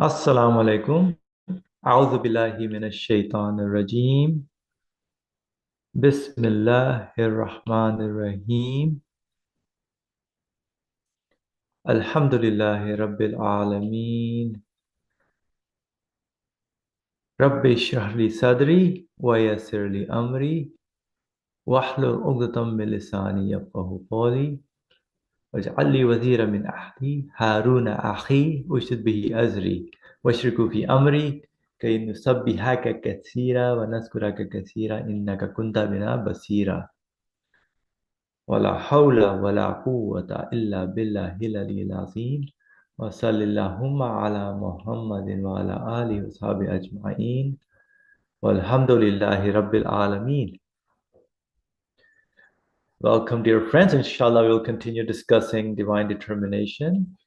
Assalamu alaikum. A'udhu billahi minash shaitanir rajim. Bismillahir rahmanir rahim. Alhamdulillahi rabbil alameen. Rabbi shrah li sadri wa yassir li amri wahlul 'uqdatam min lisani yafqahu qawli waj'al li waziran min ahli Haruna akhi ushdud bihi azri washriku fi amri kay nusabbihaka katsira wa nazkuraka katsira innaka kunta bina basira. ولا حول ولا قوة إلا بالله العلي العظيم وصلى اللهم على محمد وعلى آله وصحبه أجمعين والحمد لله رب العالمين. Welcome, dear friends. Inshallah, we'll continue discussing divine determination.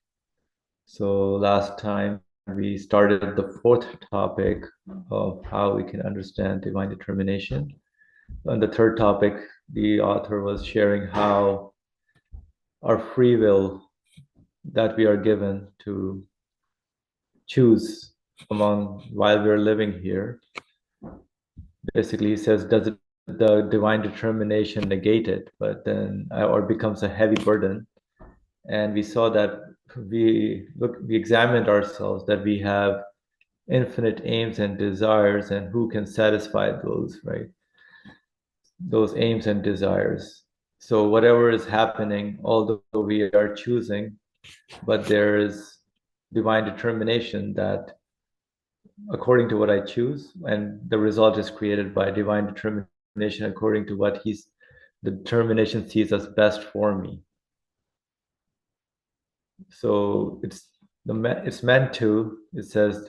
So last time we started the fourth topic of how we can understand divine determination. On the third topic, the author was sharing how our free will that we are given to choose among while we're living here. Basically, he says, does it, the divine determination negate it, but then or becomes a heavy burden? And we saw that we examined ourselves, that we have infinite aims and desires, and who can satisfy those, right? Those aims and desires. So whatever is happening, although we are choosing, but there is divine determination that according to what I choose, and the result is created by divine determination according to what the determination sees as best for me. So it's meant to, it says,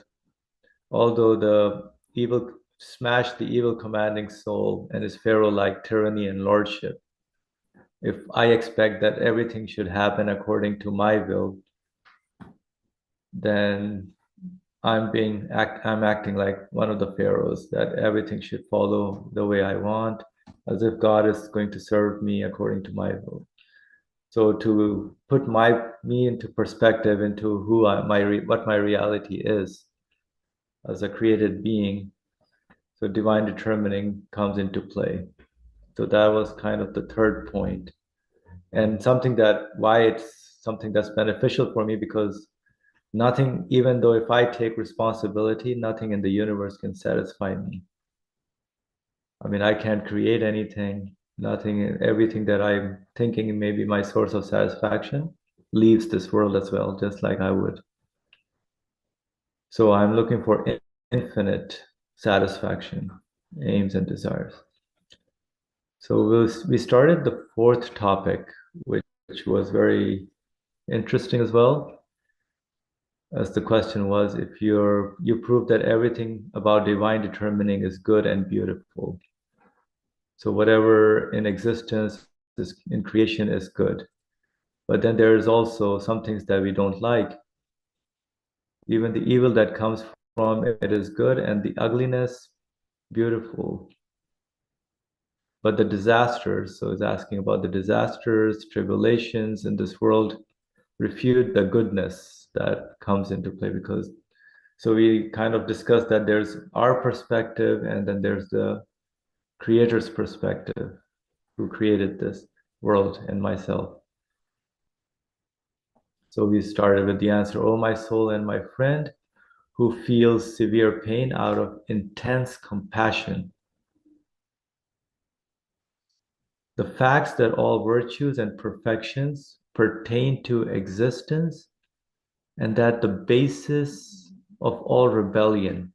although the evil smashed the evil commanding soul and his pharaoh-like tyranny and lordship, if I expect that everything should happen according to my will, then I'm acting like one of the pharaohs, that everything should follow the way I want, as if God is going to serve me according to my will. So to put me into perspective into what my reality is as a created being, so divine determining comes into play. So that was kind of the third point, and why it's something that's beneficial for me, because nothing, even though if I take responsibility, nothing in the universe can satisfy me. I mean, I can't create anything. Nothing, everything that I'm thinking may be my source of satisfaction leaves this world as well, just like I would. So I'm looking for infinite satisfaction, aims and desires. So we started the fourth topic, which was very interesting as well. As the question was, if you prove that everything about divine determining is good and beautiful. So whatever in existence is in creation is good. But then there is also some things that we don't like. Even the evil that comes from it is good, and the ugliness, beautiful. But the disasters, so it's asking about the disasters, tribulations in this world, refute the goodness that comes into play, because so we kind of discussed that there's our perspective and then there's the creator's perspective, who created this world and myself. So we started with the answer, oh my soul and my friend, who feels severe pain out of intense compassion. The facts that all virtues and perfections pertain to existence, and that the basis of all rebellion,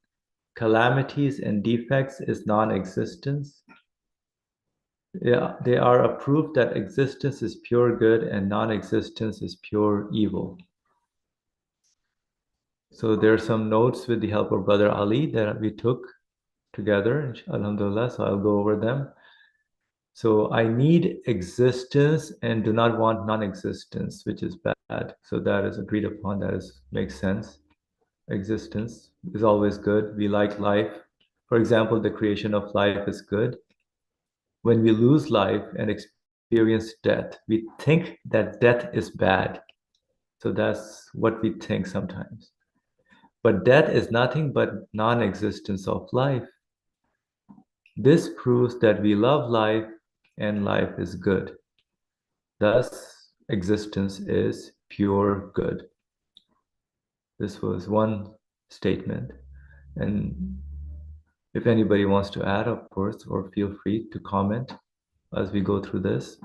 calamities, and defects is non-existence. Yeah, they are a proof that existence is pure good and non-existence is pure evil. So there are some notes with the help of Brother Ali that we took together, alhamdulillah, so I'll go over them. So I need existence and do not want non-existence, which is bad. So that is agreed upon, makes sense. Existence is always good. We like life. For example, the creation of life is good. When we lose life and experience death, we think that death is bad. So that's what we think sometimes. but death is nothing but non-existence of life. This proves that we love life and life is good. Thus, existence is pure good. This was one statement. And if anybody wants to add, of course, or feel free to comment as we go through this.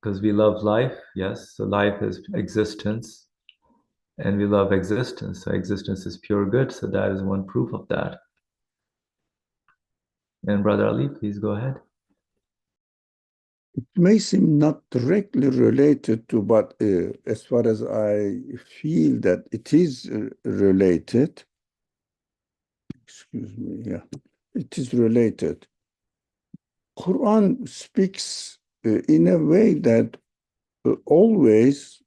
Because we love life, yes, so life is existence, and we love existence, so existence is pure good, so that is one proof of that. And Brother Ali, please go ahead. It may seem not directly related to, but as far as I feel that it is related, excuse me, yeah, it is related. Quran speaks in a way that always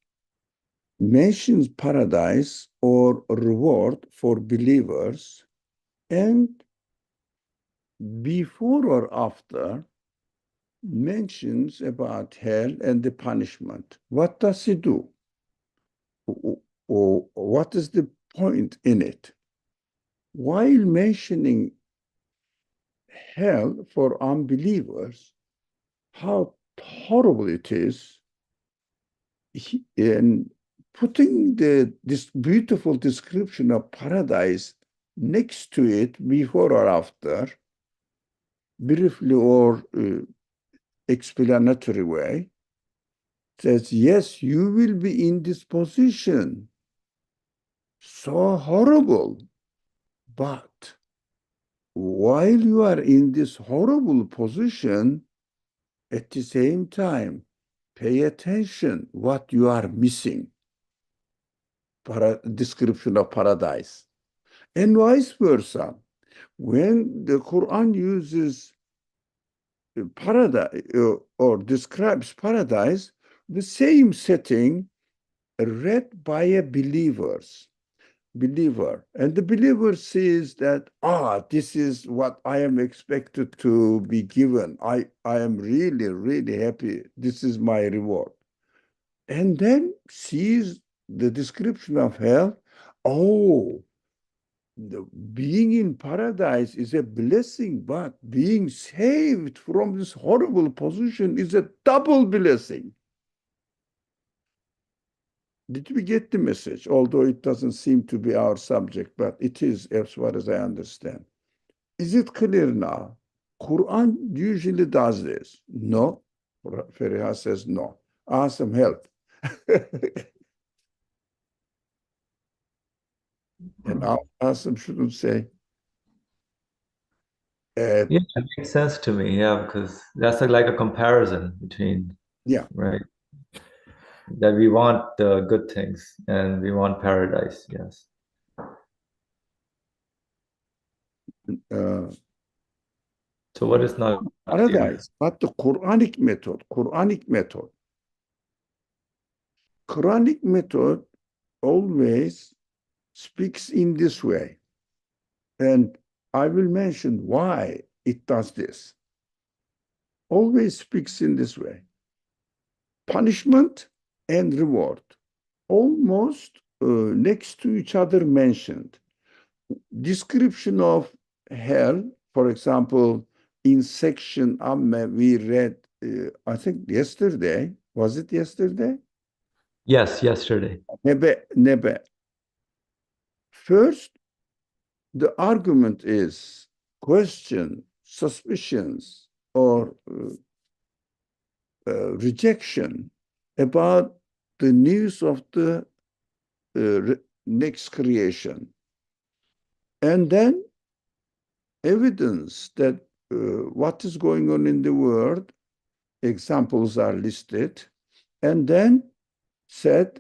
mentions paradise or reward for believers, and before or after mentions about hell and the punishment. What does he do? Or what is the point in it? While mentioning hell for unbelievers, how horrible it is, and putting this beautiful description of paradise next to it before or after, briefly or explanatory way, says, yes, you will be in this position. So horrible. But while you are in this horrible position, at the same time, pay attention what you are missing. Description of paradise. And vice versa. When the Quran uses paradise or describes paradise, the same setting read by a believer, and the believer sees that, this is what I am expected to be given. I am really, really happy. This is my reward. And then sees the description of hell. Oh, being in paradise is a blessing, but being saved from this horrible position is a double blessing. Did we get the message? Although it doesn't seem to be our subject, but it is as far as I understand. Is it clear now? Quran usually does this. No. Fariha says no. Awesome help. And awesome shouldn't say. Yeah, it makes sense to me, yeah, because that's like a comparison between, Yeah. right, that we want the good things and we want paradise, yes. So what is not Paradise, but the Quranic method, Quranic method always speaks in this way. And I will mention why it does this. Always speaks in this way. Punishment and reward, almost next to each other mentioned. Description of hell, for example, in section Amma, we read, I think yesterday, was it yesterday? Yes, yesterday. Nebe. First, the argument is question, suspicions, or rejection about the news of the next creation. And then evidence that what is going on in the world, examples are listed, and then said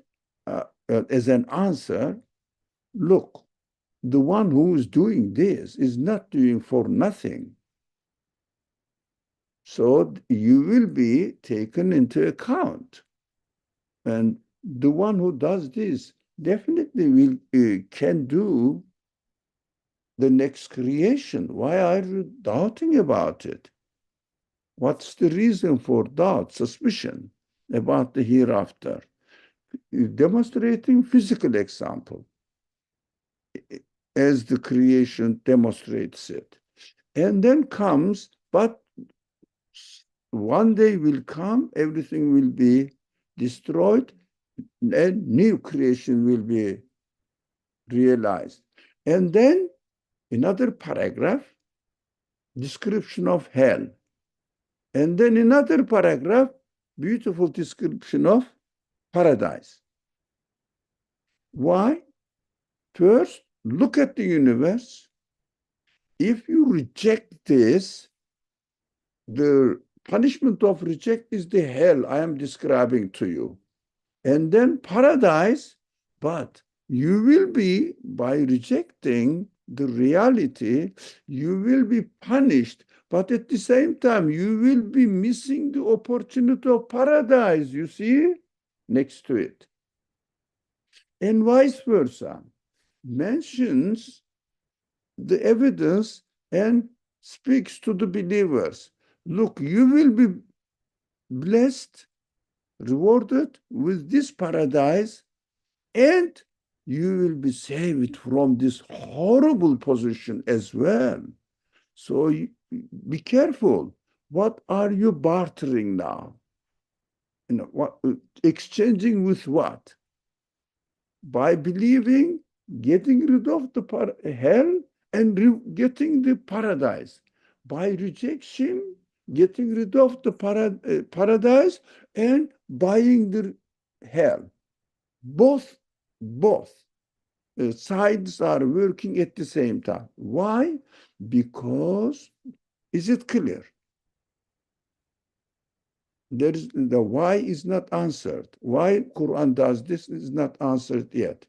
as an answer, look, the one who is doing this is not doing for nothing. So you will be taken into account. And the one who does this definitely will can do the next creation. Why are you doubting about it? What's the reason for doubt, suspicion about the hereafter? Demonstrating physical example. as the creation demonstrates it. And then comes, but one day will come, everything will be destroyed, and new creation will be realized. And then another paragraph, description of hell. And then another paragraph, beautiful description of paradise. Why? First, look at the universe. If you reject this, the punishment of reject is the hell I am describing to you. And then paradise, but you will be, by rejecting the reality, you will be punished. But at the same time, you will be missing the opportunity of paradise, you see, next to it. And vice versa. Mentions the evidence and speaks to the believers. Look, you will be blessed, rewarded with this paradise, and you will be saved from this horrible position as well. So be careful. What are you bartering now? What, exchanging with what? By believing, getting rid of the hell and getting the paradise. By rejection, getting rid of the paradise and buying the hell. Both sides are working at the same time. Why? Because, is it clear? The why is not answered. Why Quran does this is not answered yet.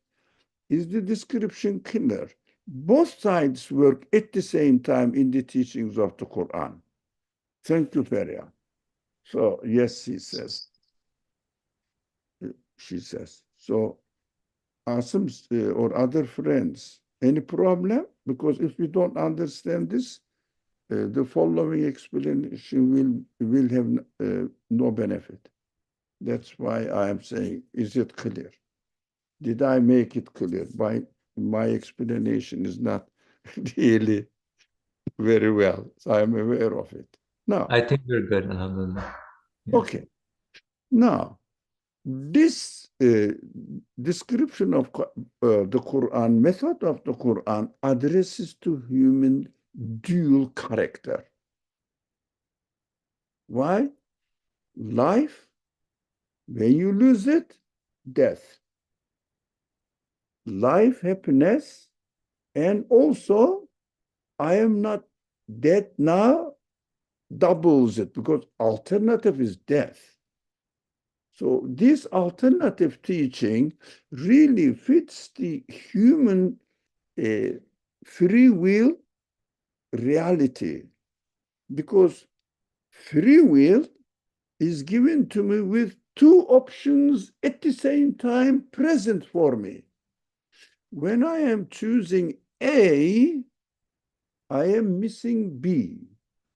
Is the description clear? Both sides work at the same time in the teachings of the Quran. Thank you, Feria. So, yes, he says. She says. So, Asim or other friends, any problem? Because if you don't understand this, the following explanation will have no benefit. That's why I am saying, is it clear? Did I make it clear? My explanation is not really very well. So I'm aware of it. Now, I think we're good, Alhamdulillah. Yeah. okay. Now, this description of the Quran, method of the Quran addresses to human dual character. Why? Life, when you lose it, death. Life, happiness, and also I am not dead now, doubles it because alternative is death. So this alternative teaching really fits the human free will reality, because free will is given to me with two options at the same time present for me. When I am choosing A, I am missing B.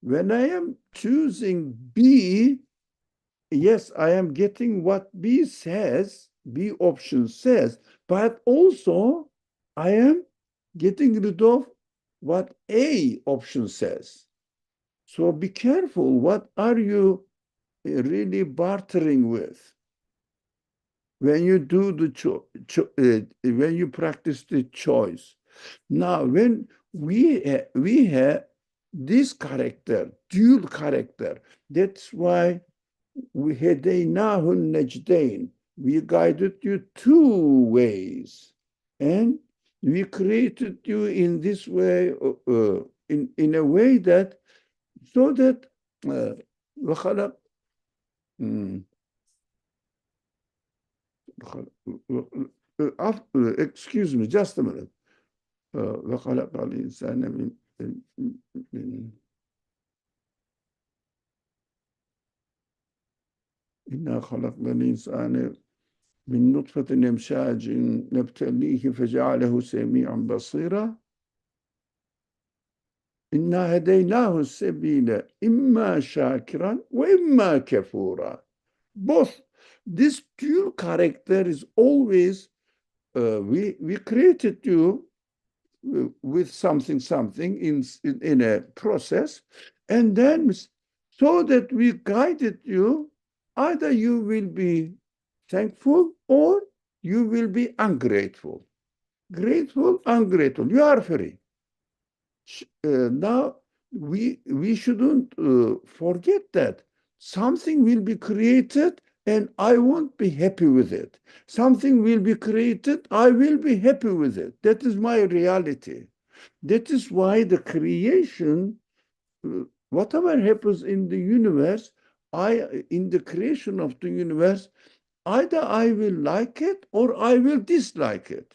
When I am choosing B, yes, I am getting what B says, B option says, but also I am getting rid of what A option says. So be careful. What are you really bartering with when you do the when you practice the choice? Now, when we have this character, dual character, that's why we هديناه النجدين. We guided you two ways, and we created you in this way, in a way that so that وخلق excuse me, just a minute. وخلق الإنسان من إنا خلقنا الإنسان من نطفة أمشاج نبتليه فجعله سميعا بصيرا إنا هديناه السبيل إما شاكرا وإما كفورا. Both this dual character is always we created you with something in a process, and then so that we guided you, either you will be thankful or you will be ungrateful. Grateful, ungrateful, you are free. Now we shouldn't forget that something will be created and I won't be happy with it. Something will be created, I will be happy with it. That is my reality. That is why the creation, whatever happens in the universe, in the creation of the universe, either I will like it or I will dislike it.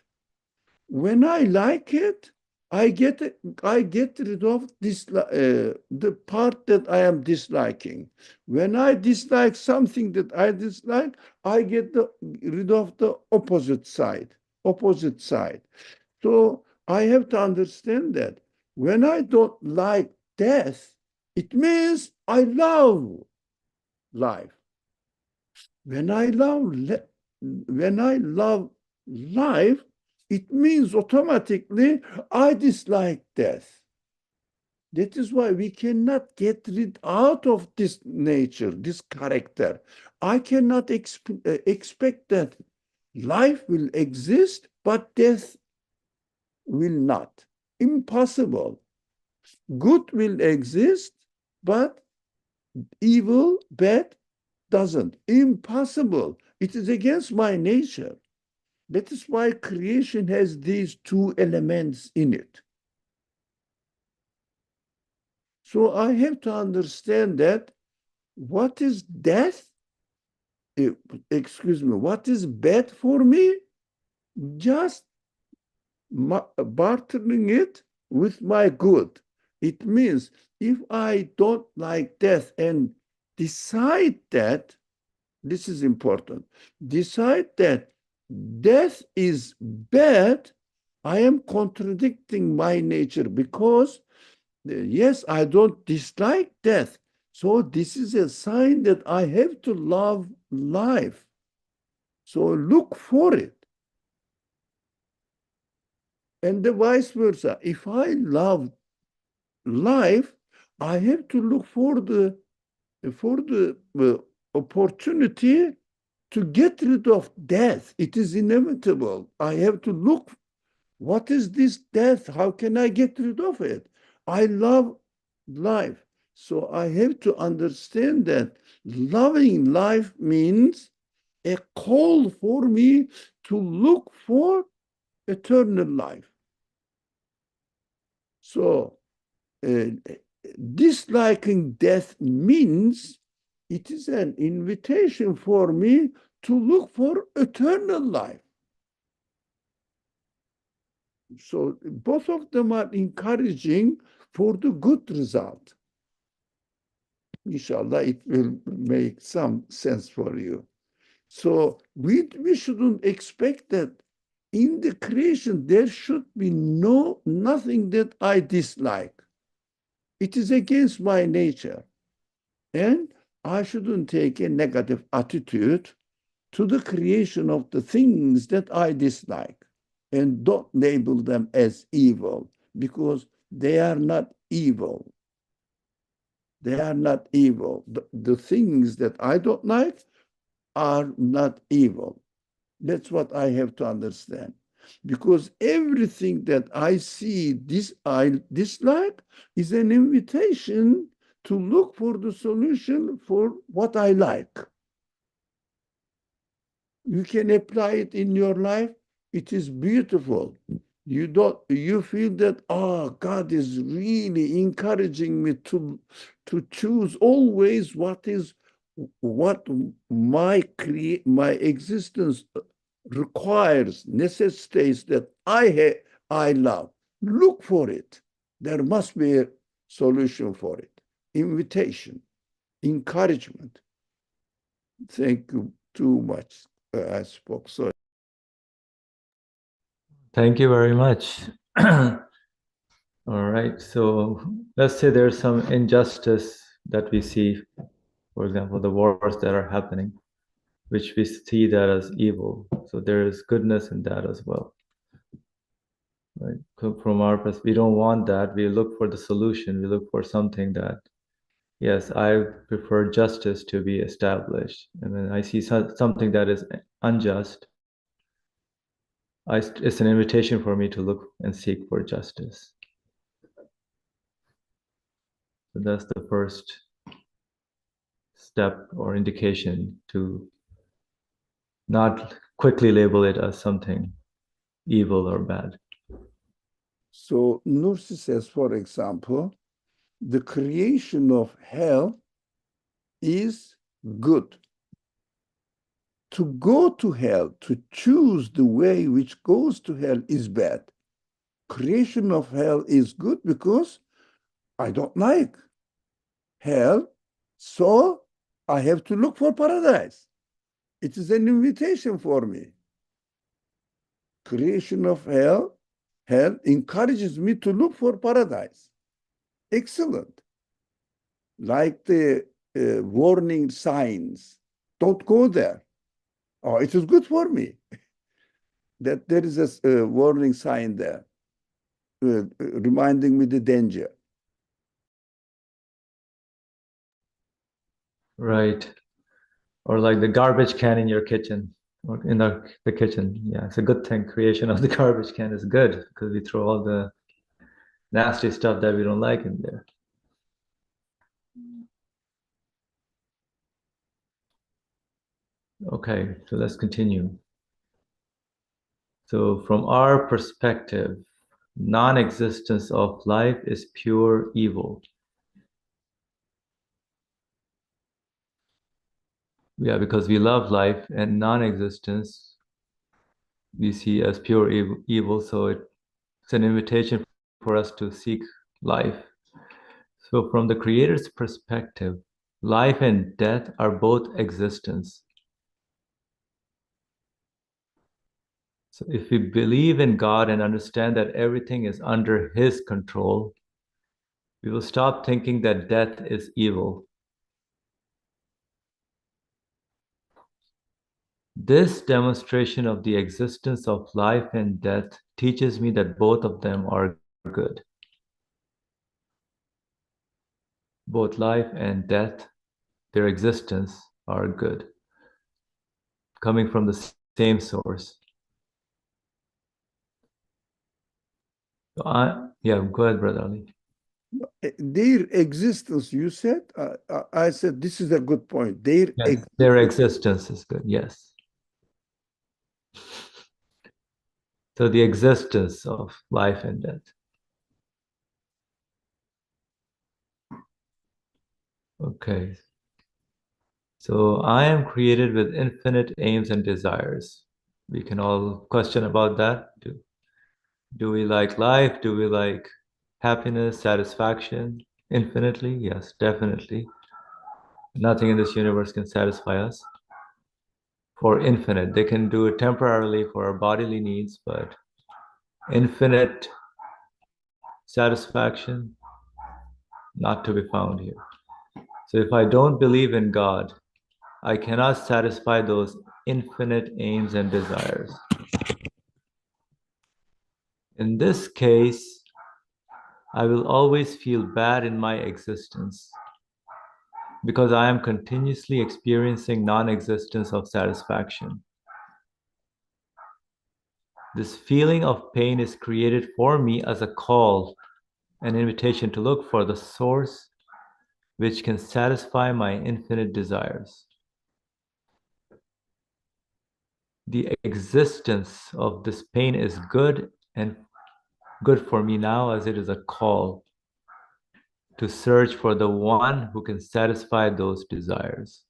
When I like it, I get rid of the part that I am disliking. When I dislike something that I dislike, I get rid of the opposite side. Opposite side. So I have to understand that when I don't like death, it means I love life. When I love when I love life, it means automatically I dislike death. That is why we cannot get rid out of this nature, this character. I cannot expect that life will exist, but death will not. Impossible. Good will exist, but evil, bad doesn't. Impossible. It is against my nature. That is why creation has these two elements in it. So I have to understand that what is death, excuse me, what is bad for me, just bartering it with my good. It means if I don't like death and decide that, this is important, decide that death is bad, I am contradicting my nature because, yes, I don't dislike death. So this is a sign that I have to love life. So look for it. And the vice versa. If I love life, I have to look for the opportunity to get rid of death. It is inevitable. I have to look, what is this death? How can I get rid of it? I love life. So I have to understand that loving life means a call for me to look for eternal life. So disliking death means it is an invitation for me to look for eternal life. So both of them are encouraging for the good result. Inshallah, it will make some sense for you. So we shouldn't expect that in the creation there should be nothing that I dislike. It is against my nature. And I shouldn't take a negative attitude to the creation of the things that I dislike and don't label them as evil because they are not evil. They are not evil. The things that I don't like are not evil. That's what I have to understand. Because everything that I see I dislike is an invitation to look for the solution for what I like. You can apply it in your life. It is beautiful. You feel that, oh, God is really encouraging me to choose always what my existence requires, necessitates, that I love. Look for it. There must be a solution for it. Invitation, encouragement. Thank you too much. I spoke so. Thank you very much. All right. So let's say there's some injustice that we see, for example, the wars that are happening, which we see that as evil. So there is goodness in that as well. Right. from our perspective, we don't want that. We look for the solution. We look for something that, yes, I prefer justice to be established. And when I see something that is unjust, it's an invitation for me to look and seek for justice. So that's the first step or indication to not quickly label it as something evil or bad. So Nursi says, for example, the creation of hell is good. To go to hell, to choose the way which goes to hell is bad. Creation of hell is good because I don't like hell, so I have to look for paradise. It is an invitation for me. Creation of hell encourages me to look for paradise. Excellent. Like the warning signs, don't go there. Oh, it is good for me that there is a warning sign there, reminding me the danger. Right. Or like the garbage can in your kitchen or in the kitchen. Yeah, it's a good thing. Creation of the garbage can is good because we throw all the nasty stuff that we don't like in there. Okay, so let's continue. So from our perspective, non-existence of life is pure evil. Yeah, because we love life, and non-existence we see as pure evil, so it's an invitation for us to seek life. So from the Creator's perspective, life and death are both existence. So if we believe in God and understand that everything is under His control, we will stop thinking that death is evil. This demonstration of the existence of life and death teaches me that both of them are good. Both life and death, their existence, are good, coming from the same source. So yeah, go ahead, Brother Ali. Their existence, you said? I said, this is a good point. Their existence is good, yes. So the existence of life and death. Okay. So I am created with infinite aims and desires. We can all question about that. Do we like life? Do we like happiness, satisfaction infinitely? Yes, definitely. Nothing in this universe can satisfy us for infinite. They can do it temporarily for our bodily needs, but infinite satisfaction, not to be found here. So if I don't believe in God, I cannot satisfy those infinite aims and desires. In this case, I will always feel bad in my existence because I am continuously experiencing non-existence of satisfaction. This feeling of pain is created for me as a call, an invitation to look for the source which can satisfy my infinite desires. The existence of this pain is good and good for me now, as it is a call to search for the one who can satisfy those desires.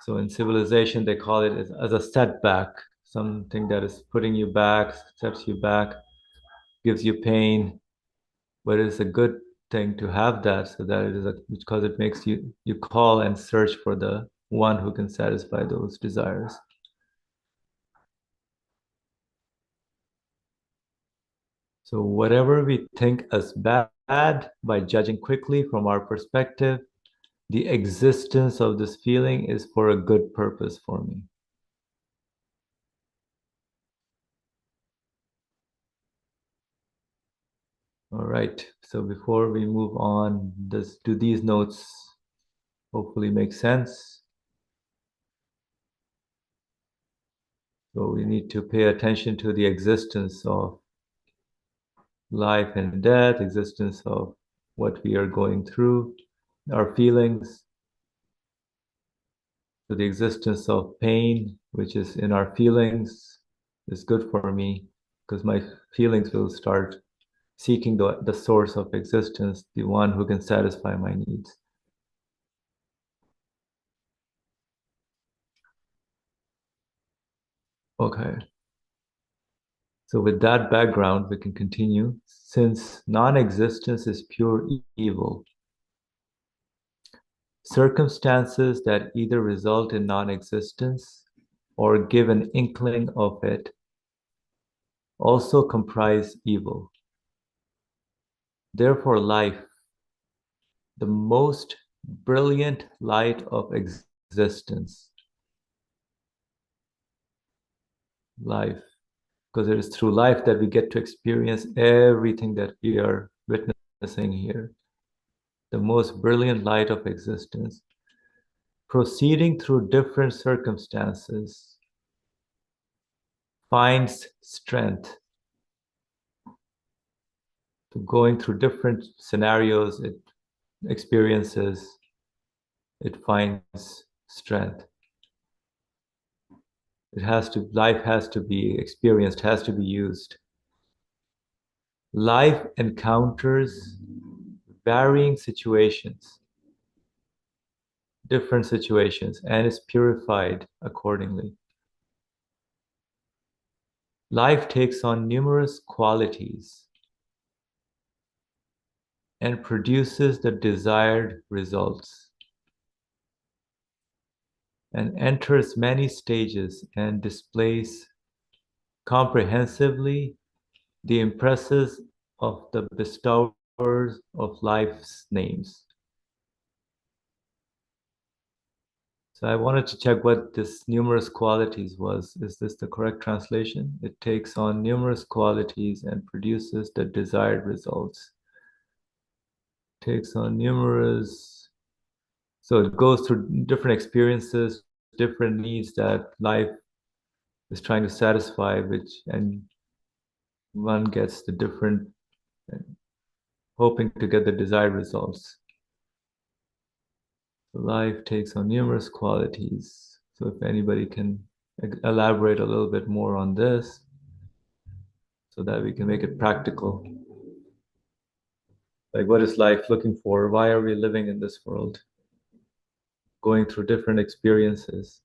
So in civilization, they call it as a setback, something that is putting you back, steps you back, gives you pain, but it's a good thing to have that, so that it is because it makes you call and search for the one who can satisfy those desires. So whatever we think as bad, by judging quickly from our perspective, the existence of this feeling is for a good purpose for me. All right. So before we move on, do these notes hopefully make sense? So we need to pay attention to the existence of life and death, existence of what we are going through, our feelings, to the existence of pain, which is in our feelings, is good for me because my feelings will start seeking the source of existence, the one who can satisfy my needs. Okay. So with that background, we can continue. Since non-existence is pure evil, circumstances that either result in non-existence or give an inkling of it also comprise evil. Therefore, life, the most brilliant light of existence, life, because it is through life that we get to experience everything that we are witnessing here. The most brilliant light of existence, proceeding through different circumstances, finds strength. So going through different scenarios, it experiences, it finds strength. Life has to be experienced, has to be used. Life encounters varying situations, different situations, and is purified accordingly. Life takes on numerous qualities and produces the desired results, and enters many stages and displays comprehensively the impresses of the bestowers of life's names. So I wanted to check what this numerous qualities was. Is this the correct translation? It takes on numerous qualities and produces the desired results. Takes on numerous, so it goes through different experiences, different needs that life is trying to satisfy, and one gets the different, hoping to get the desired results. Life takes on numerous qualities. So if anybody can elaborate a little bit more on this so that we can make it practical. Like, what is life looking for? Why are we living in this world? Going through different experiences.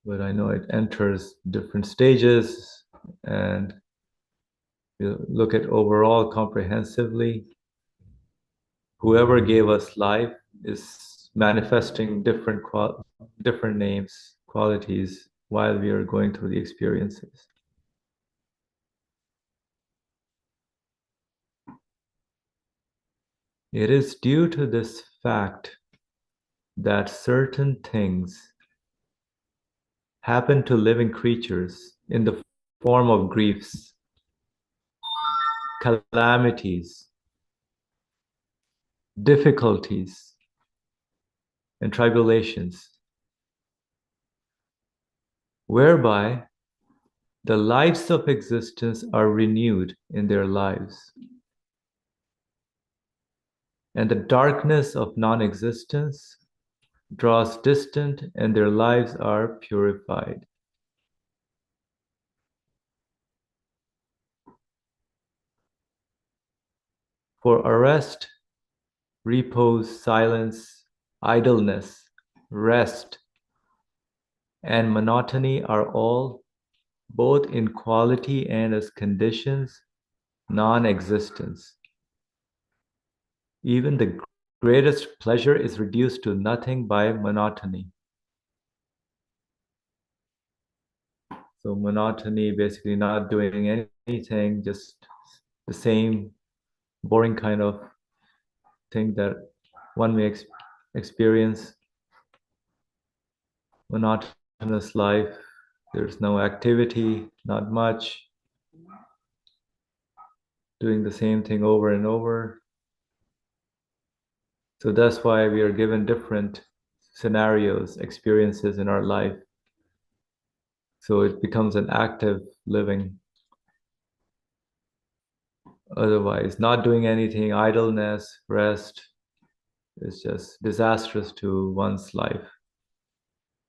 But I know it enters different stages, and you look at overall comprehensively. Whoever gave us life is manifesting different names, qualities while we are going through the experiences. It is due to this fact that certain things happen to living creatures in the form of griefs, calamities, difficulties, and tribulations, whereby the lights of existence are renewed in their lives, and the darkness of non-existence draws distant, and their lives are purified. For arrest, repose, silence, idleness, rest, and monotony are all, both in quality and as conditions, non-existence. Even the greatest pleasure is reduced to nothing by monotony. So monotony, basically not doing anything, just the same boring kind of thing that one may experience. Monotonous life There's no activity, not much, doing the same thing over and over. So that's why we are given different scenarios, experiences in our life. So it becomes an active living. Otherwise, not doing anything, idleness, rest is just disastrous to one's life.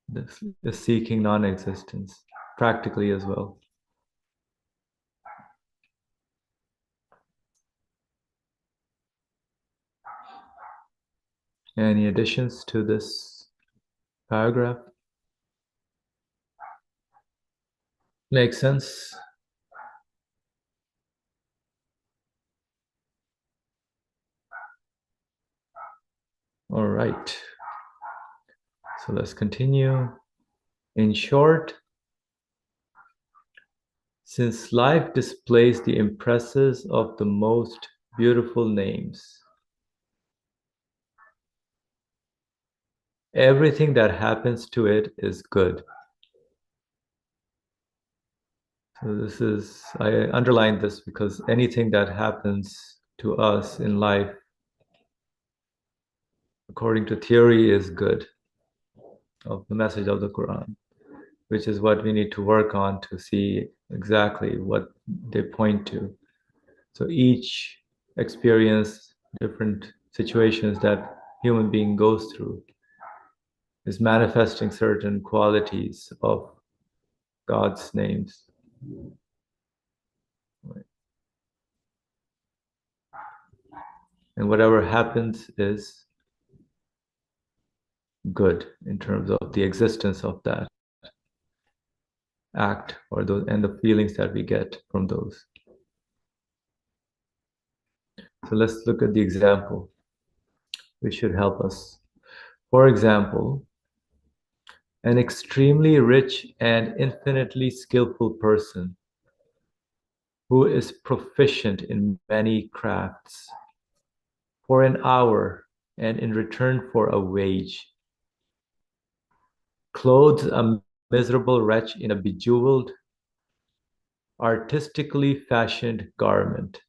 This is seeking non-existence, practically as well. Any additions to this paragraph? Makes sense? All right. So let's continue. In short, since life displays the impresses of the most beautiful names, everything that happens to it is good. So this is, I underlined this because anything that happens to us in life, according to theory, is good of the message of the Quran, which is what we need to work on to see exactly what they point to. So each experience, different situations that human being goes through is manifesting certain qualities of God's names. And whatever happens is good in terms of the existence of that act or those and the feelings that we get from those. So let's look at the example, which should help us. For example, an extremely rich and infinitely skillful person who is proficient in many crafts for an hour and in return for a wage clothes a miserable wretch in a bejeweled, artistically fashioned garment.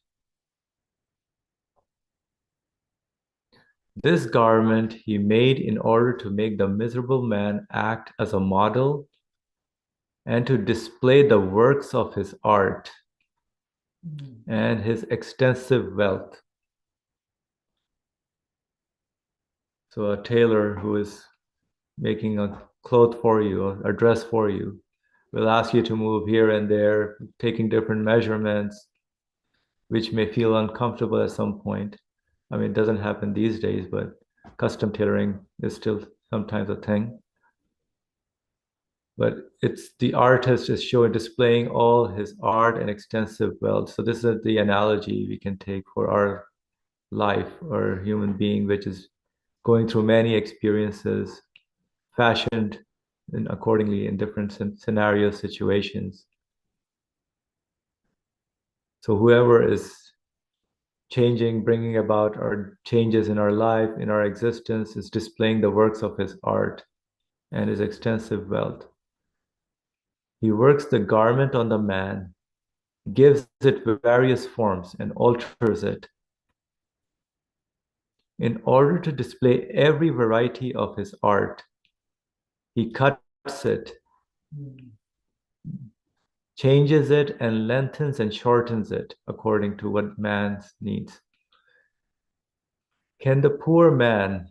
This garment he made in order to make the miserable man act as a model and to display the works of his art and his extensive wealth. So a tailor who is making a cloth for you, a dress for you, will ask you to move here and there, taking different measurements, which may feel uncomfortable at some point. I mean, it doesn't happen these days, but custom tailoring is still sometimes a thing. But it's the artist is showing, displaying all his art and extensive wealth. So this is the analogy we can take for our life or human being, which is going through many experiences, fashioned and accordingly in different scenarios, situations. So whoever is changing, bringing about our changes in our life, in our existence, is displaying the works of his art and his extensive wealth. He works the garment on the man, gives it various forms, and alters it in order to display every variety of his art. He cuts it, changes it, and lengthens and shortens it according to what man's needs. Can the poor man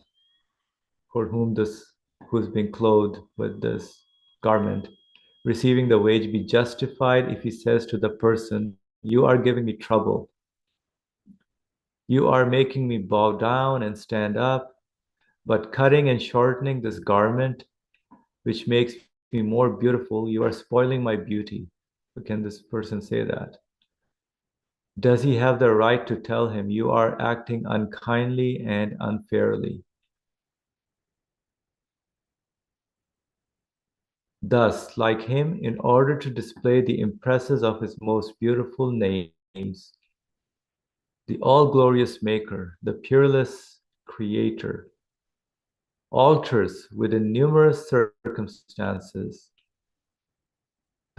for whom who's been clothed with this garment, receiving the wage be justified if he says to the person, "You are giving me trouble. You are making me bow down and stand up, but cutting and shortening this garment, which makes me more beautiful, you are spoiling my beauty." So can this person say that? Does he have the right to tell him, "You are acting unkindly and unfairly"? Thus, like him, in order to display the impresses of his most beautiful names, the all-glorious Maker, the peerless Creator, alters within numerous circumstances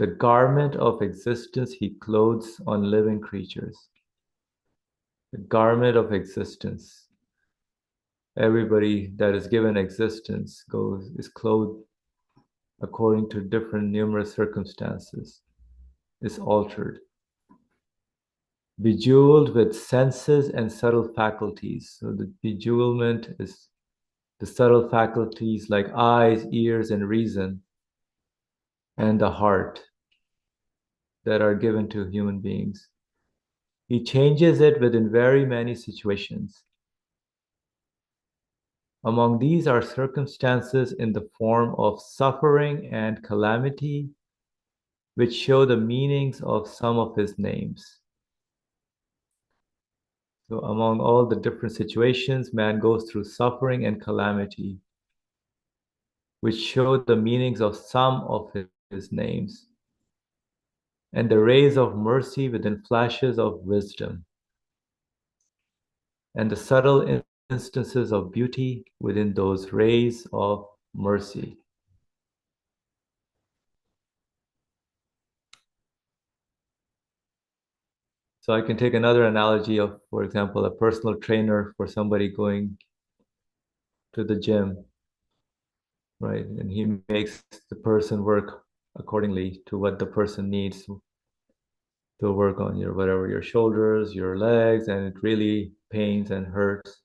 the garment of existence he clothes on living creatures. The garment of existence. Everybody that is given existence is clothed according to different numerous circumstances, is altered. Bejeweled with senses and subtle faculties. So the bejewelment is the subtle faculties like eyes, ears, and reason, and the heart that are given to human beings. He changes it within very many situations. Among these are circumstances in the form of suffering and calamity, which show the meanings of some of his names. So among all the different situations, man goes through suffering and calamity, which show the meanings of some of his names, and the rays of mercy within flashes of wisdom, and the subtle instances of beauty within those rays of mercy. So I can take another analogy of, for example, a personal trainer for somebody going to the gym, right? And he makes the person work accordingly to what the person needs to work on your whatever, your shoulders, your legs, and it really pains and hurts.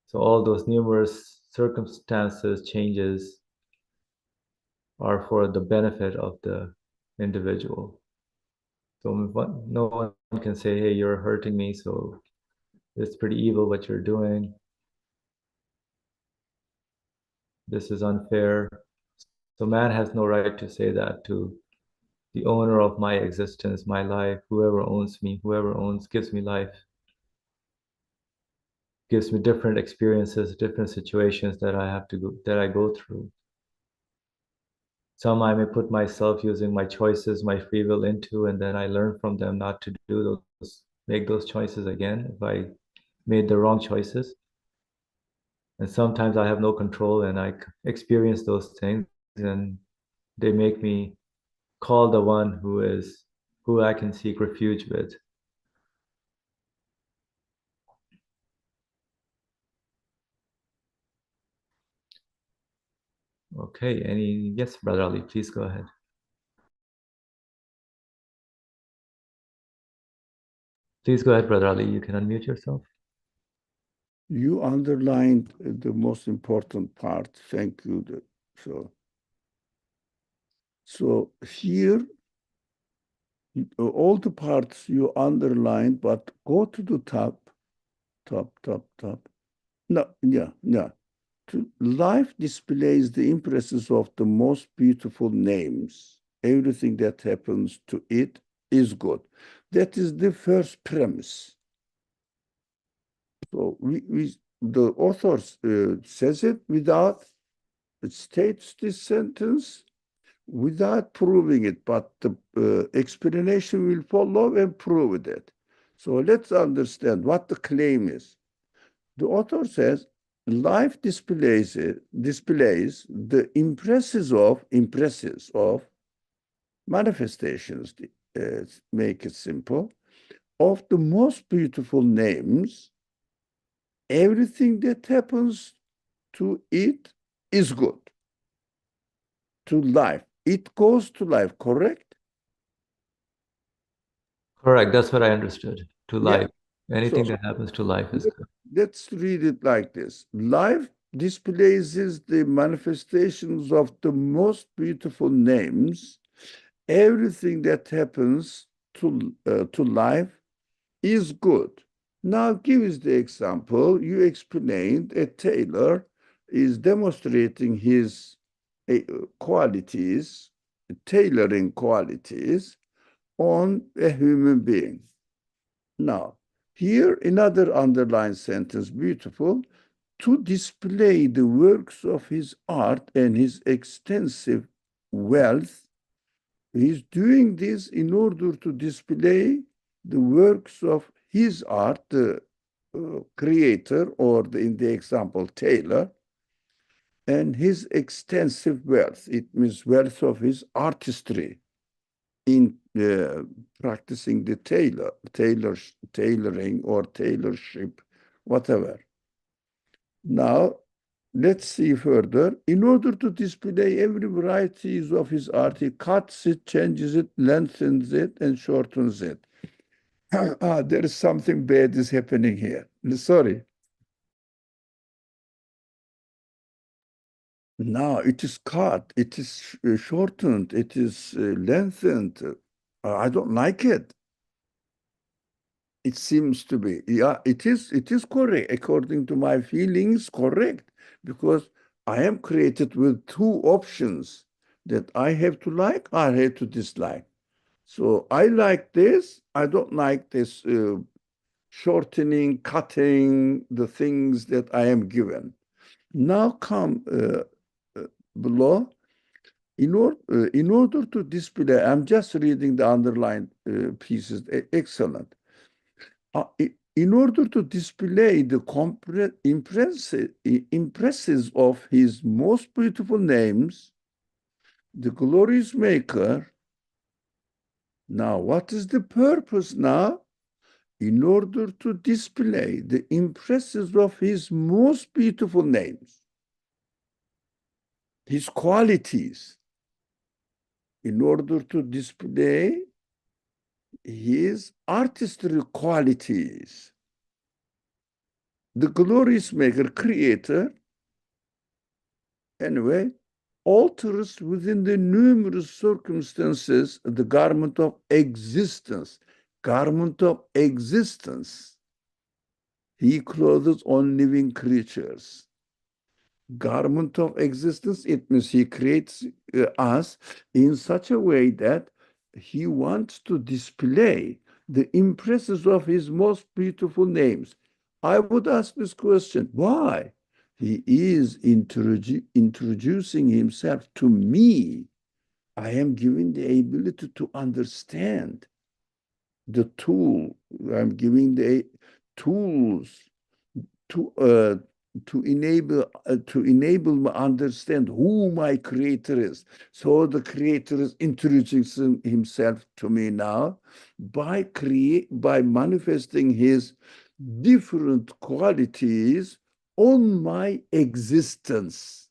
So all those numerous circumstances, changes are for the benefit of the individual. So no one can say, hey, you're hurting me, so it's pretty evil what you're doing. This is unfair. So man has no right to say that to the owner of my existence, my life, whoever owns me, gives me life, gives me different experiences, different situations that I go through. Some I may put myself using my choices, my free will into, and then I learn from them not to make those choices again if I made the wrong choices. And sometimes I have no control and I experience those things and they make me call the one who I can seek refuge with. Okay, yes, Brother Ali, please go ahead. Please go ahead, Brother Ali. You can unmute yourself. You underlined the most important part. Thank you. So here, all the parts you underlined, but go to the top. No, yeah. Life displays the impressions of the most beautiful names. Everything that happens to it is good. That is the first premise. So the author says it states this sentence without proving it, but the explanation will follow and prove it. So let's understand what the claim is. The author says life displays the impresses of manifestations, make it simple, of the most beautiful names. Everything that happens to it is good. To life. It goes to life, correct? Correct. That's what I understood. To Yeah. life. Anything So that happens to life is good. let's read it like this. Life displays the manifestations of the most beautiful names. Everything that happens to life is good. Now give us the example. You explained a tailor is demonstrating his qualities, tailoring qualities on a human being. Now, here another underlined sentence, beautiful, to display the works of his art and his extensive wealth. He's doing this in order to display the works of his art, the creator, or in the example, tailor, and his extensive wealth. It means wealth of his artistry. in practicing the tailoring or tailorship, whatever. Now, let's see further. In order to display every varieties of his art, he cuts it, changes it, lengthens it, and shortens it. There is something bad is happening here. Sorry. Now it is cut, it is shortened, it is lengthened. I don't like it. It seems to be. Yeah, it is correct. According to my feelings, correct. Because I am created with two options that I have to like, I have to dislike. So I like this, I don't like this shortening, cutting the things that I am given. Now come below. In order to display, I'm just reading the underlined pieces. Excellent. In order to display the impresses of his most beautiful names, the glorious maker. Now, what is the purpose now? In order to display the impresses of his most beautiful names, his qualities, in order to display his artistry qualities. The glorious maker, creator, anyway, alters within the numerous circumstances the garment of existence. Garment of existence. He clothes on living creatures. Garment of existence, it means he creates us in such a way that he wants to display the impressions of his most beautiful names. I would ask this question, why? He is introducing himself to me. I am given the ability to understand the tool. I'm giving the tools to enable me understand who my creator is. So the creator is introducing himself to me now by manifesting his different qualities on my existence.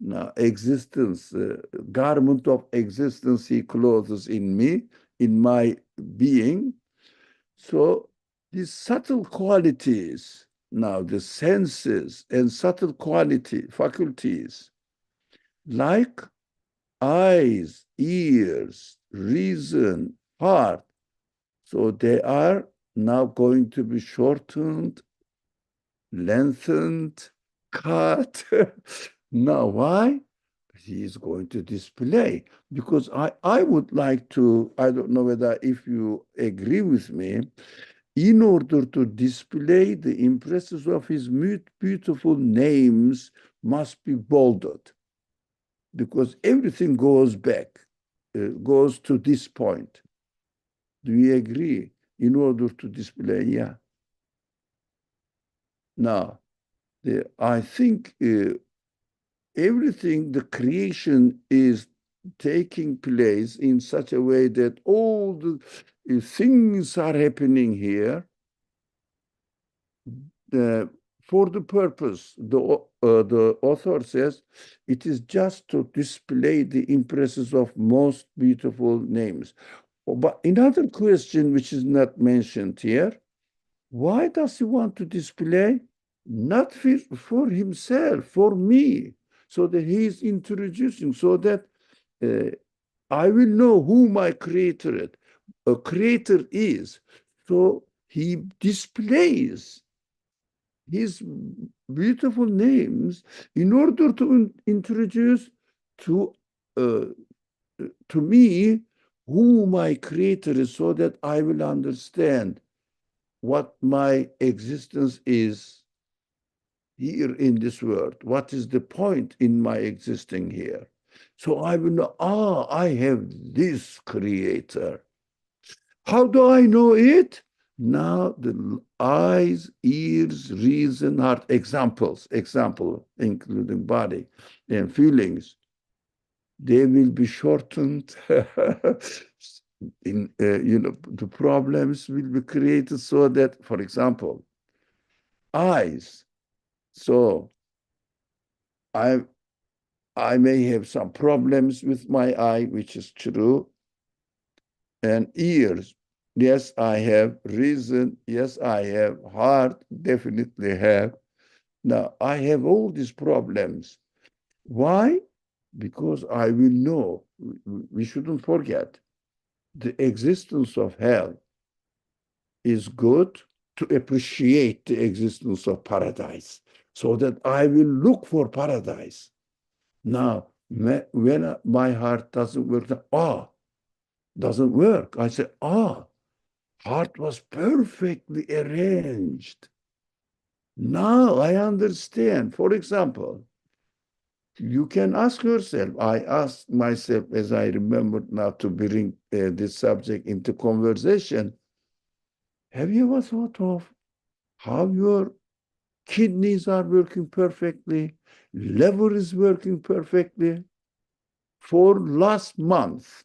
Now, existence, garment of existence he clothes in me, in my being. So these subtle qualities, now the senses and subtle faculties, like eyes, ears, reason, heart, so they are now going to be shortened, lengthened, cut. Now, why? He is going to display. Because I would like to, I don't know whether if you agree with me, in order to display the impressions of his beautiful names must be bolded, because everything goes back, goes to this point. Do you agree? In order to display, yeah. Now, I think everything, the creation is taking place in such a way that all the things are happening here for the purpose, the author says, it is just to display the impressions of most beautiful names. But another question which is not mentioned here, why does he want to display? Not for himself, for me, so that he is introducing, so that I will know who my creator is. So he displays his beautiful names in order to introduce to uh, to me who my creator is, so that I will understand what my existence is here in this world. What is the point in my existing here? So I will know, I have this creator. How do I know it? Now the eyes, ears, reason, heart, example, including body and feelings. they will be shortened. The problems will be created so that, for example, eyes. So I I may have some problems with my eye, which is true, and ears. Yes, I have reason. Yes, I have heart. Definitely have. Now I have all these problems. Why? Because I will know. We shouldn't forget the existence of hell is good to appreciate the existence of paradise so that I will look for paradise. Now, when my heart doesn't work, doesn't work. I say, heart was perfectly arranged. Now I understand. For example, you can ask yourself, I ask myself as I remember now to bring this subject into conversation, have you ever thought of how your kidneys are working perfectly, liver is working perfectly? For last month,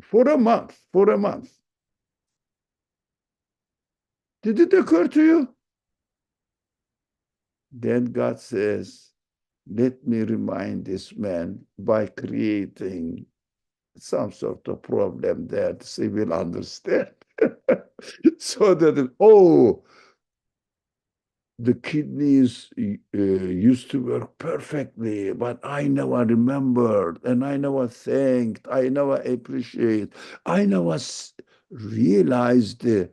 for a month. Did it occur to you? Then God says, let me remind this man by creating some sort of problem that he will understand. So that, the kidneys used to work perfectly, but I never remembered, and I never thanked, I never appreciate, I never realized the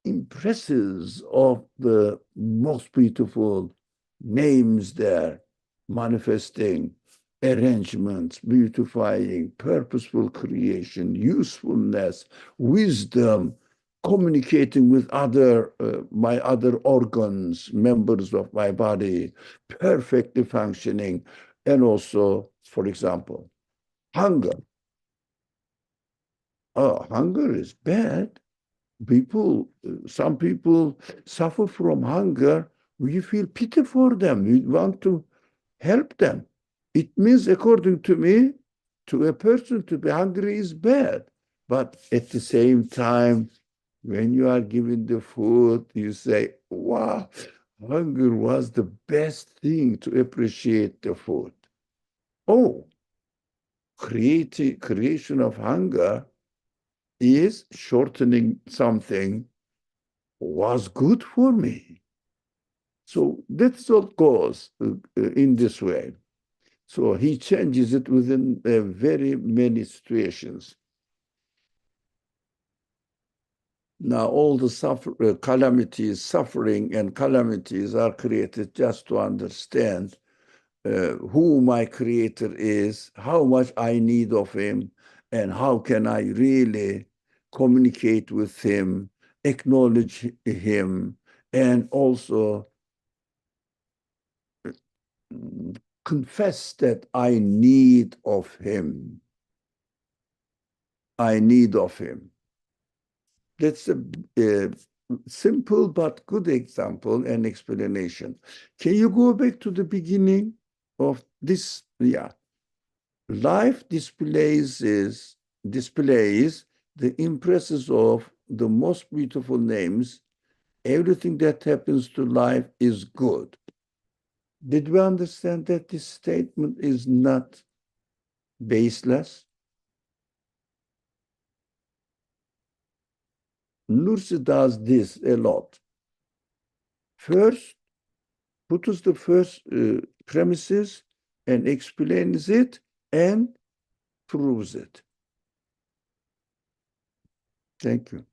impresses of the most beautiful names there, manifesting arrangements, beautifying, purposeful creation, usefulness, wisdom, communicating with my other organs, members of my body, perfectly functioning, and also, for example, hunger. Oh, hunger is bad. Some people suffer from hunger. We feel pity for them. We want to help them. It means, according to me, to a person to be hungry is bad. But at the same time, when you are given the food, you say, wow, hunger was the best thing to appreciate the food. Oh, creation of hunger is shortening something was good for me. So that's what goes in this way. So he changes it within very many situations. Now, all the calamities, suffering, and calamities are created just to understand who my creator is, how much I need of him, and how can I really communicate with him, acknowledge him, and also confess that I need of him. I need of him. That's a simple but good example and explanation. Can you go back to the beginning of this? Yeah. Life displays the impresses of the most beautiful names. Everything that happens to life is good. Did we understand that this statement is not baseless? Nursi does this a lot. First, puts the first premises and explains it and proves it. Thank you.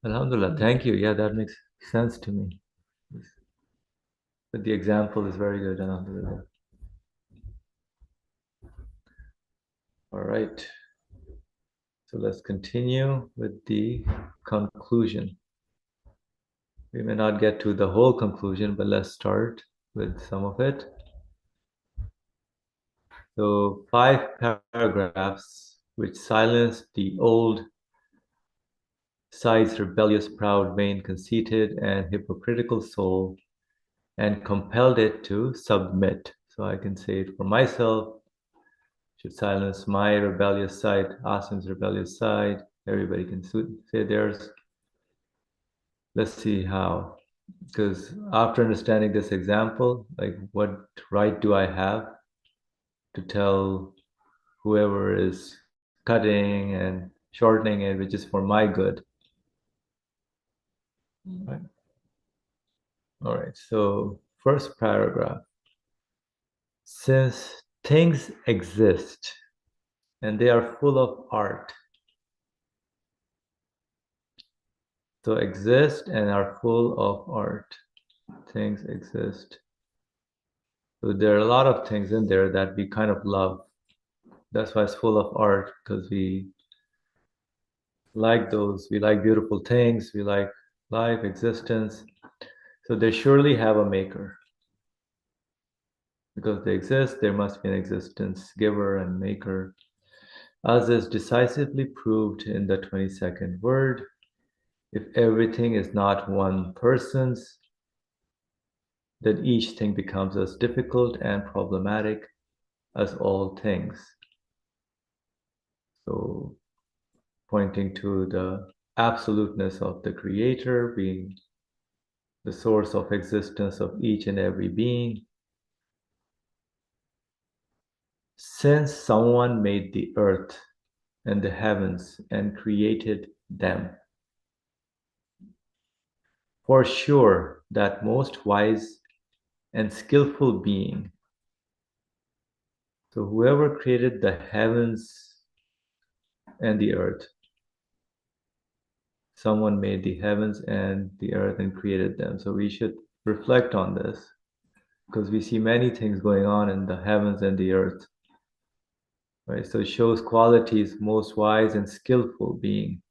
Alhamdulillah, thank you. Yeah, that makes sense to me. But the example is very good, Alhamdulillah. All right. So let's continue with the conclusion. We may not get to the whole conclusion, but let's start with some of it. So, 5 paragraphs which silence the old side's rebellious, proud, vain, conceited, and hypocritical soul and compelled it to submit. So I can say it for myself, should silence my rebellious side, Asim's rebellious side. Everybody can say theirs. Let's see how. Because after understanding this example, like what right do I have to tell whoever is cutting and shortening it, which is for my good? Right. All right. So first paragraph. Since things exist and they are full of art, so exist and are full of art. Things exist. So there are a lot of things in there that we kind of love. That's why it's full of art, because we like those. We like beautiful things. We like life, existence. So they surely have a maker. Because they exist, there must be an existence giver and maker. As is decisively proved in the 22nd word, if everything is not one person's, then each thing becomes as difficult and problematic as all things. So, pointing to the absoluteness of the Creator being the source of existence of each and every being. Since someone made the earth and the heavens and created them, for sure that most wise and skillful being, so whoever created the heavens and the earth, someone made the heavens and the earth and created them. So we should reflect on this, because we see many things going on in the heavens and the earth. Right? So it shows qualities most wise and skillful being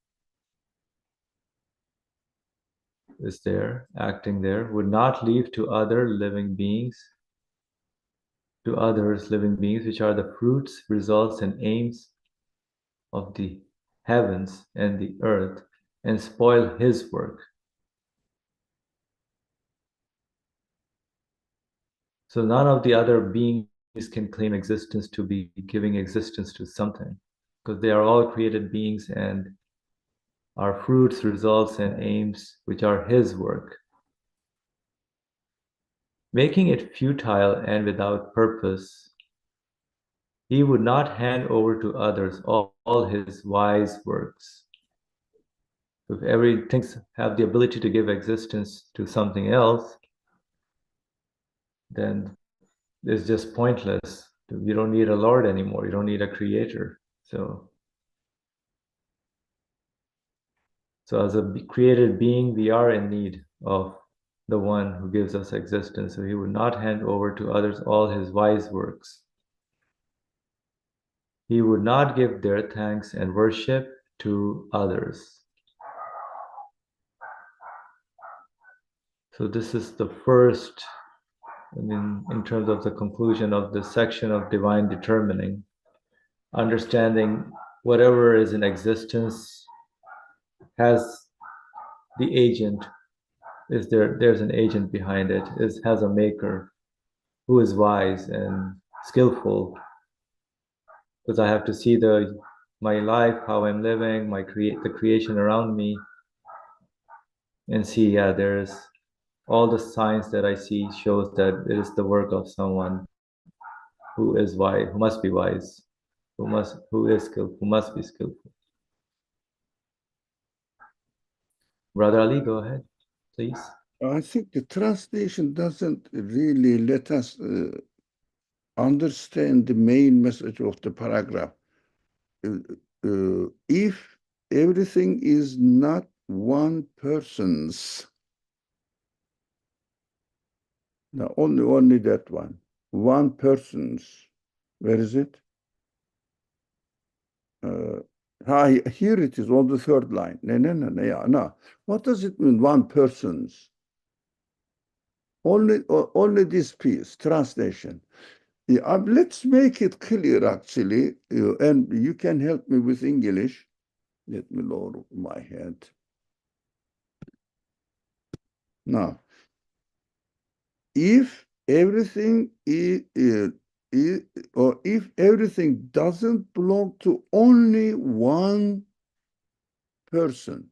is there, acting there, would not leave to other living beings, to others living beings, which are the fruits, results, and aims of the heavens and the earth, and spoil his work. So none of the other beings can claim existence to be giving existence to something, because they are all created beings and are fruits, results, and aims, which are his work. Making it futile and without purpose, he would not hand over to others all his wise works. So if every things have the ability to give existence to something else, then it's just pointless. You don't need a Lord anymore. You don't need a creator. So as a created being, we are in need of the one who gives us existence. So he would not hand over to others all his wise works. He would not give their thanks and worship to others. So this is the first, in terms of the conclusion of this section of divine determining, understanding whatever is in existence has the agent, there's an agent behind it, has a maker who is wise and skillful, because I have to see my life, how I'm living, the creation around me, and see, yeah, there's all the signs that I see shows that it is the work of someone who is wise, who must be wise, who is skillful, who must be skillful. Brother Ali, go ahead, please. I think the translation doesn't really let us understand the main message of the paragraph. If everything is not one person's, now only that one person's. Where is it? Here it is on the third line. No, yeah, no. What does it mean, one person's? Only this piece, translation. Yeah, let's make it clear, actually, and you can help me with English. Let me lower my head. Now, if everything is, or if everything doesn't belong to only one person,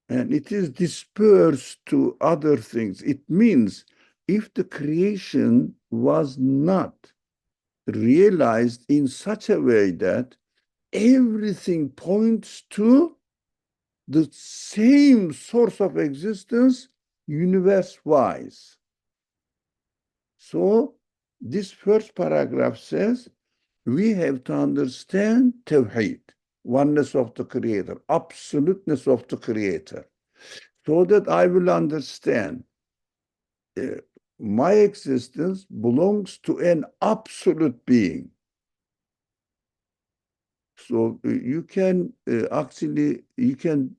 and it is dispersed to other things, it means if the creation was not realized in such a way that everything points to the same source of existence universe-wise. So this first paragraph says we have to understand Tawheed, oneness of the Creator, absoluteness of the Creator, so that I will understand uh, my existence belongs to an absolute being. So you can actually, you can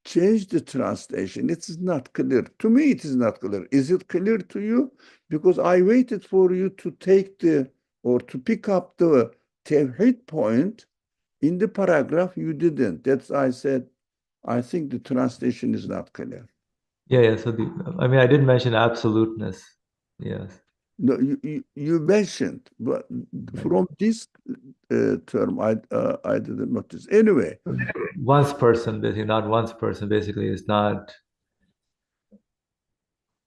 change the translation. It's not clear. To me, it is not clear. Is it clear to you? Because I waited for you to take the, or to pick up the Tawhid point in the paragraph. You didn't. That's I said, I think the translation is not clear. Yeah. So I mean, I did mention absoluteness. Yes. No, you mentioned, but Right. from this term, I didn't notice. Anyway, Once person, basically, not once person, basically, is not,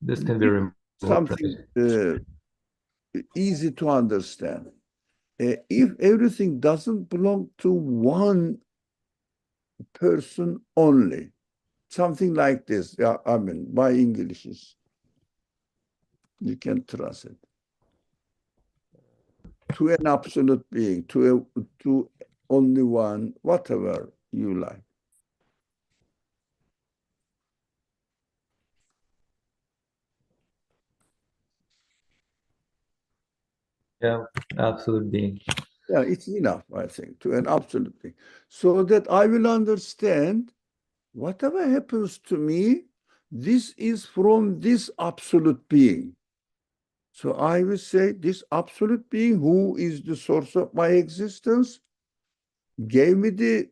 this can be this is removed, something right? easy to understand. If everything doesn't belong to one person only, something like this, yeah, I mean, my English is, you can trust it, to an absolute being, to only one, whatever you like. Yeah, absolute being. Yeah, it's enough, I think, to an absolute being. So that I will understand whatever happens to me, this is from this absolute being. So I will say this absolute being, who is the source of my existence, gave me the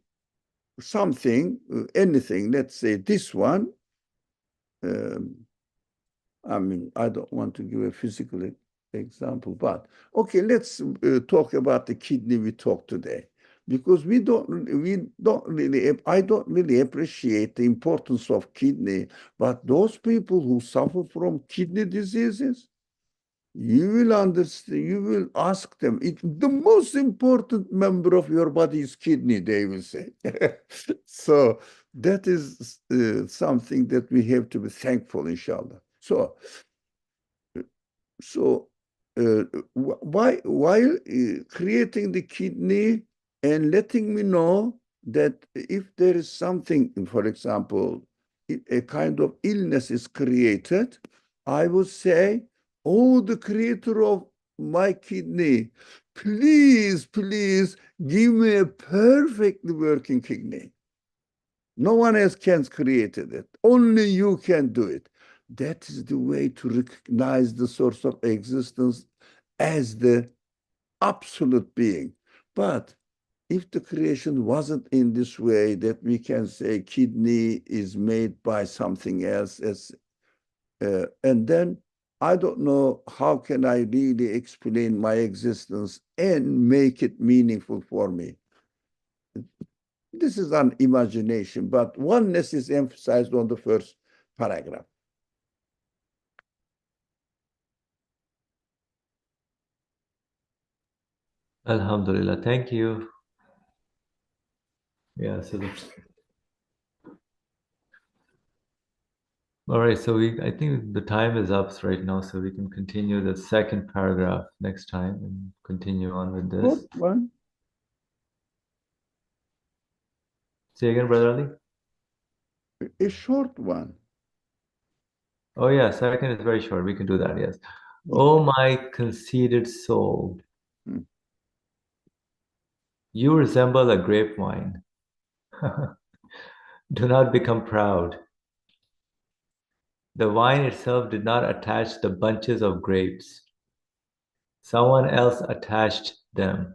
something, anything, let's say this one. Um, I mean, I don't want to give a physical example, but okay, let's talk about the kidney we talked today. Because we don't really, I don't really appreciate the importance of kidney, but those people who suffer from kidney diseases, you will understand, you will ask them, the most important member of your body is kidney, they will say. So that is something that we have to be thankful, inshallah. So while creating the kidney and letting me know that if there is something, for example, a kind of illness is created, I would say, oh, the creator of my kidney, please, please give me a perfectly working kidney. No one else can create it. Only you can do it. That is the way to recognize the source of existence as the absolute being. But if the creation wasn't in this way, that we can say kidney is made by something else, and then I don't know how can I really explain my existence and make it meaningful for me. This is an imagination, but oneness is emphasized on the first paragraph. Alhamdulillah. Thank you. Yeah. So all right. So I think the time is up right now, so we can continue the second paragraph next time and continue on with Short this. one, Say again, Brother Ali. a short one. Oh yeah, second is very short. We can do that. Yes. Oh my conceited soul, Mm. you resemble a grapevine. Do not become proud. The vine itself did not attach the bunches of grapes. Someone else attached them.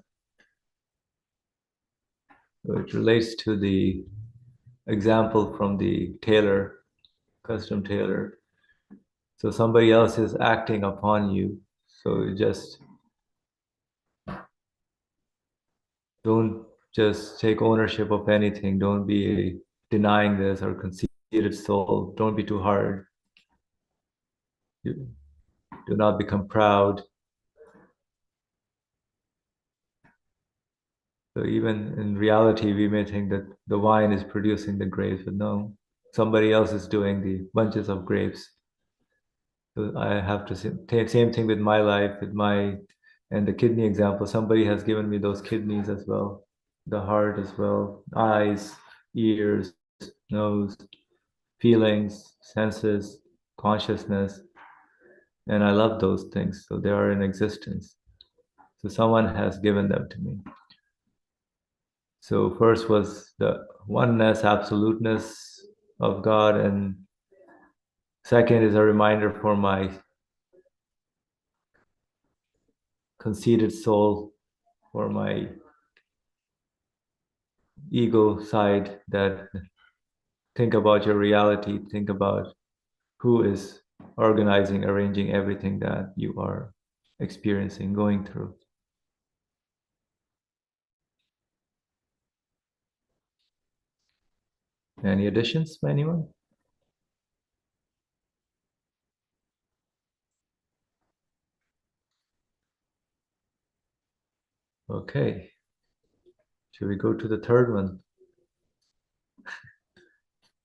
It relates to the example from the tailor, custom tailor. So somebody else is acting upon you. So you just don't just take ownership of anything. Don't be denying this or conceited soul. Don't be too hard. You do not become proud. So even in reality, we may think that the vine is producing the grapes, but no, somebody else is doing the bunches of grapes. So I have to say, same thing with my life, with my and the kidney example. Somebody has given me those kidneys as well, the heart as well, eyes, ears, nose, feelings, senses, consciousness, and I love those things. So they are in existence. So someone has given them to me. So first was the oneness, absoluteness of God, and second is a reminder for my conceited soul, for my ego side, that think about your reality, think about who is organizing, arranging everything that you are experiencing, going through. Any additions by anyone? Okay. Should we go to the third one?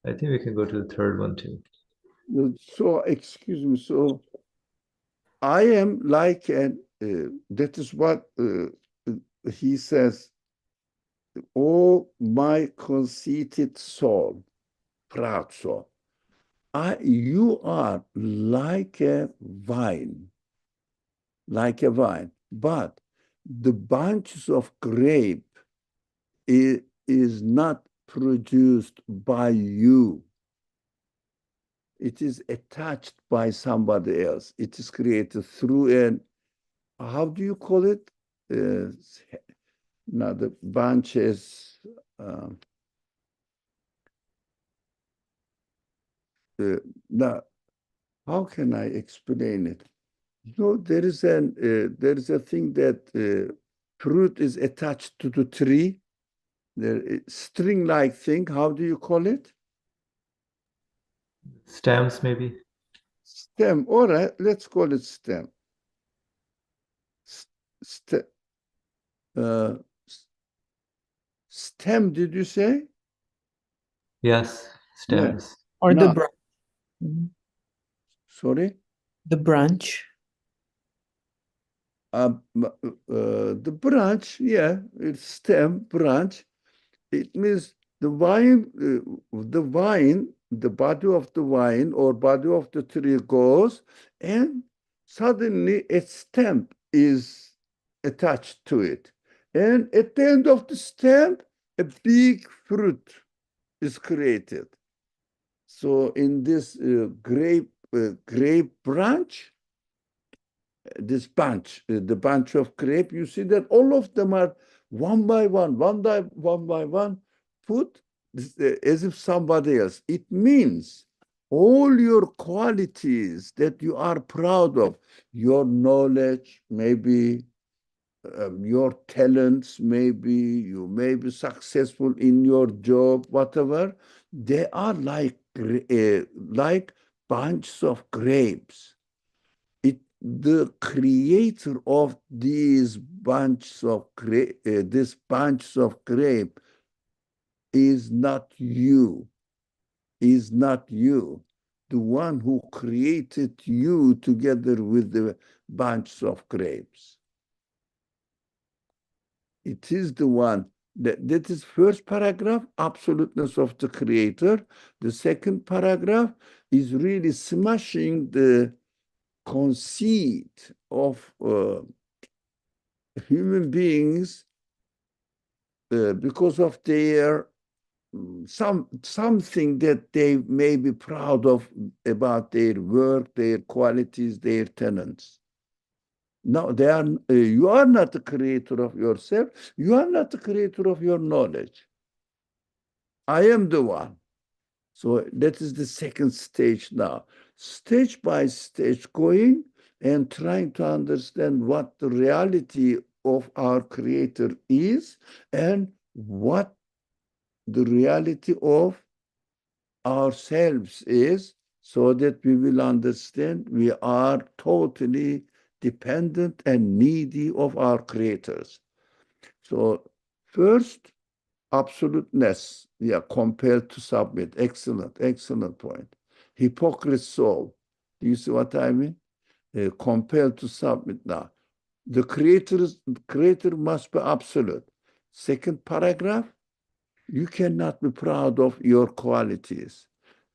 I think we can go to the third one too. So, excuse me. So, I am like an, that is what he says, oh, my conceited soul, proud soul. You are like a vine, but the bunches of grape is not produced by you. It is attached by somebody else. It is created through an, how do you call it? Now the bunches, now how can I explain it? You know, there is a thing that fruit is attached to the tree, the string-like thing. How do you call it? Stems, maybe? Stem. All right, let's call it stem. St uh, stem, did you say? Yes, Yeah. stems. Or the Now, branch. Mhm. sorry. The branch. The branch, yeah, it's stem, branch. It means the body of the vine or body of the tree goes, and suddenly a stem is attached to it. And at the end of the stem, a big fruit is created. So in this grape branch, this bunch, the bunch of grape, you see that all of them are one by one, put as if somebody else. It means all your qualities that you are proud of, your knowledge, maybe your talents, maybe you may be successful in your job, whatever, they are like bunches of grapes. The creator of this bunch of grape is not you, is not you. The one who created you together with the bunch of grapes. It is the one that is first paragraph, absoluteness of the creator. The second paragraph is really smashing the conceit of human beings because of their something that they may be proud of about their work, their qualities, their talents. No, you are not the creator of yourself. You are not the creator of your knowledge. I am the one. So that is the second stage now. stage by stage going and trying to understand what the reality of our Creator is and what the reality of ourselves is, so that we will understand we are totally dependent and needy of our creators. So first, absoluteness, yeah, compelled to submit. Excellent, excellent point. Hypocrisy soul. Do you see what I mean? Compelled to submit now. The creator must be absolute. Second paragraph, you cannot be proud of your qualities.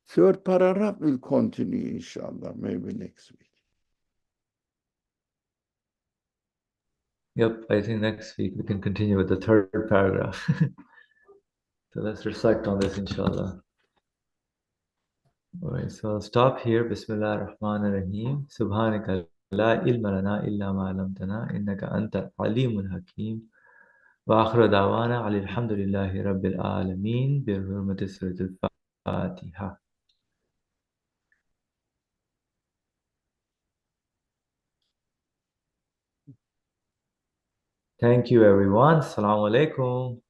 Third paragraph will continue, inshallah, maybe next week. Yep, I think next week we can continue with the third paragraph. So let's reflect on this, inshallah. All right, so I'll stop here. Bismillah ar-Rahman ar-Rahim. Subhanaka la ilma lana illa ma 'allamtana innaka anta alimul hakim. Wa akhiru da'wana alhamdulillahi rabbil alamin bi hurmati suratul Fatiha. Thank you, everyone. Assalamu alaikum.